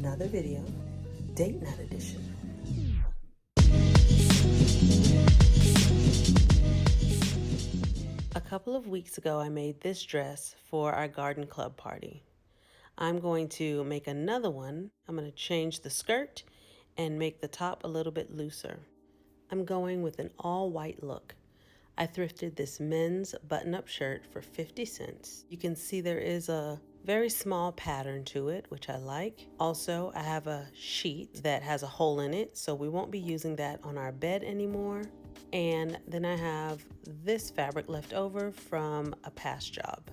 another video, Date Night Edition. A couple of weeks ago, I made this dress for our garden club party. I'm going to make another one. I'm going to change the skirt and make the top a little bit looser. I'm going with an all-white look. I thrifted this men's button-up shirt for 50 cents. You can see there is a very small pattern to it, which I like. Also, I have a sheet that has a hole in it, so we won't be using that on our bed anymore. And then I have this fabric left over from a past job.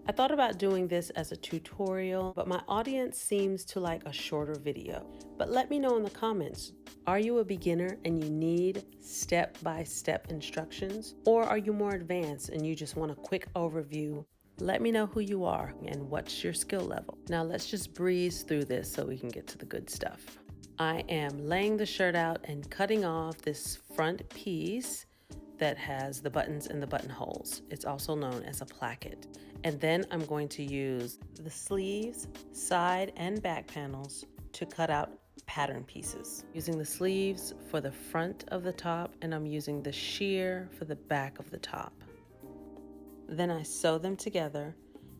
I thought about doing this as a tutorial, but my audience seems to like a shorter video. But let me know in the comments, are you a beginner and you need step-by-step instructions? Or are you more advanced and you just want a quick overview? Let me know who you are and what's your skill level. Now let's just breeze through this so we can get to the good stuff. I am laying the shirt out and cutting off this front piece that has the buttons and the buttonholes. It's also known as a placket. And then I'm going to use the sleeves, side and back panels to cut out pattern pieces. Using the sleeves for the front of the top, and I'm using the sheer for the back of the top. Then I sew them together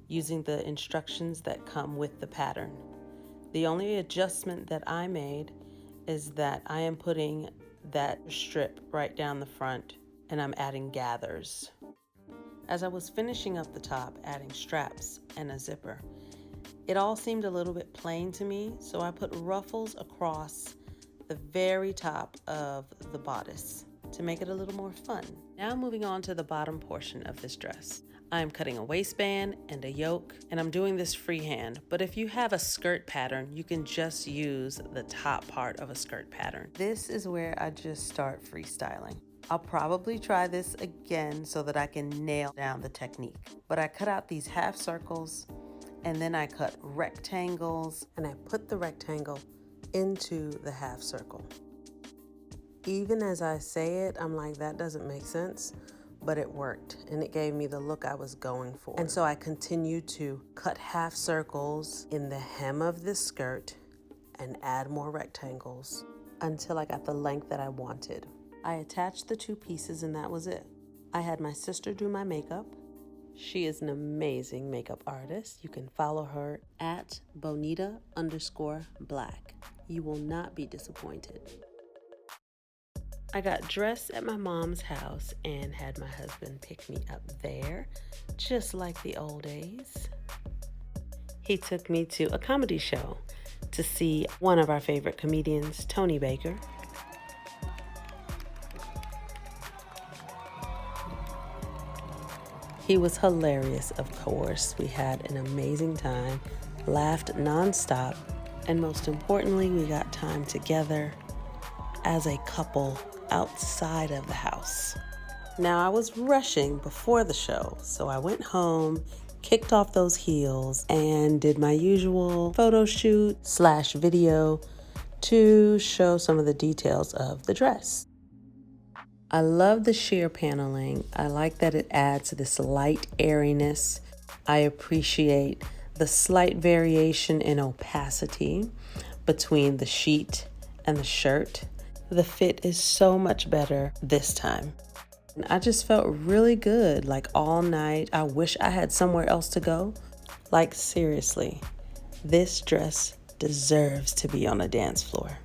using the instructions that come with the pattern. The only adjustment that I made is that I am putting that strip right down the front and I'm adding gathers. As I was finishing up the top, adding straps and a zipper, it all seemed a little bit plain to me, so I put ruffles across the very top of the bodice to make it a little more fun. Now moving on to the bottom portion of this dress. I'm cutting a waistband and a yoke, and I'm doing this freehand, but if you have a skirt pattern, you can just use the top part of a skirt pattern. This is where I just start freestyling. I'll probably try this again so that I can nail down the technique. But I cut out these half circles and then I cut rectangles and I put the rectangle into the half circle. Even as I say it, I'm like, that doesn't make sense, but it worked and it gave me the look I was going for. And so I continued to cut half circles in the hem of this skirt and add more rectangles until I got the length that I wanted. I attached the two pieces and that was it. I had my sister do my makeup. She is an amazing makeup artist. You can follow her at Bonita_Black. You will not be disappointed. I got dressed at my mom's house and had my husband pick me up there, just like the old days. He took me to a comedy show to see one of our favorite comedians, Tony Baker. He was hilarious, of course. We had an amazing time, laughed nonstop, and most importantly, we got time together as a couple outside of the house. Now, I was rushing before the show, so I went home, kicked off those heels, and did my usual photo shoot / video to show some of the details of the dress. I love the sheer paneling. I like that it adds this light airiness. I appreciate the slight variation in opacity between the sheet and the shirt. The fit is so much better this time. And I just felt really good, like all night. I wish I had somewhere else to go. Like seriously, this dress deserves to be on a dance floor.